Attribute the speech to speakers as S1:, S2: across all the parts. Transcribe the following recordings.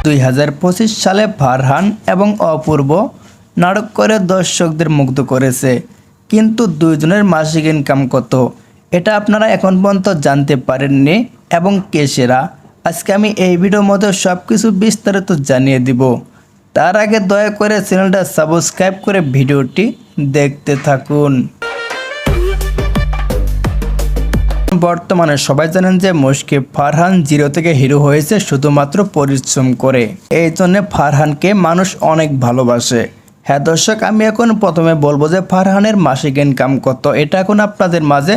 S1: 2025 সালে ফারহান এবং অপূর্ব নাটক করে দর্শকদের মুগ্ধ করেছে, কিন্তু দুইজনের মাসিক ইনকাম কত এটা আপনারা এখন পর্যন্ত জানতে পারেননি এবং কে সেরা। আজকে আমি এই ভিডিওর মধ্যে সব কিছু বিস্তারিত জানিয়ে দিব। তার আগে দয়া করে চ্যানেলটা সাবস্ক্রাইব করে ভিডিওটি দেখতে থাকুন। বর্তমানে সবাই জানেন যে মুশকিল ফারহান জিরো থেকে হিরো হয়েছে শুধুমাত্র পরিশ্রম করে। এই জন্য ফারহানকে মানুষ অনেক ভালোবাসে। হ্যাঁ দর্শক, আমি এখন প্রথমে বলবো যে ফারহানের মাসিক ইনকাম কত, এটা এখন আপনাদের মাঝে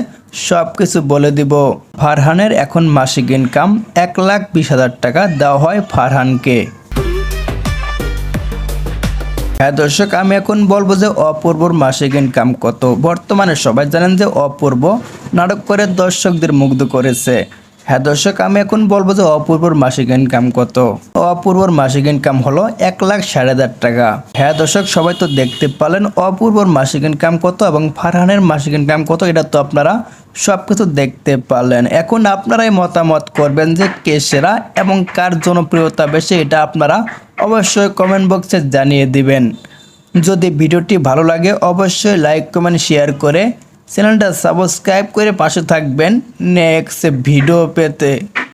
S1: সব কিছু বলে দিব। ফারহানের এখন মাসিক ইনকাম 1,20,000 টাকা দেওয়া হয় ফারহানকে। হ্যাঁ দর্শক, আমি এখন বলবো যে অপূর্বর মাসিক ইনকাম কত। বর্তমানে সবাই জানেন যে অপূর্ব নাটক করে দর্শকদের মুগ্ধ করেছে। হ্যাঁ দর্শক, আমি এখন বলবো যে অপূর্বর মাসিক ইনকাম কত। অপূর্বর মাসিক ইনকাম হলো 1,60,000 টাকা। হ্যাঁ দর্শক, সবাই তো দেখতে পারলেন অপূর্বর মাসিক ইনকাম কত এবং ফারহানের মাসিক ইনকাম কত, এটা তো আপনারা সব কিছু দেখতে পারলেন। এখন আপনারাই মতামত করবেন যে কে সেরা এবং কার জনপ্রিয়তা বেশি, এটা আপনারা অবশ্যই কমেন্ট বক্সে জানিয়ে দিবেন। যদি ভিডিওটি ভালো লাগে অবশ্যই লাইক কমেন্ট শেয়ার করে চ্যানেলটা সাবস্ক্রাইব করে পাশে থাকবেন নেক্সট ভিডিও পেতে।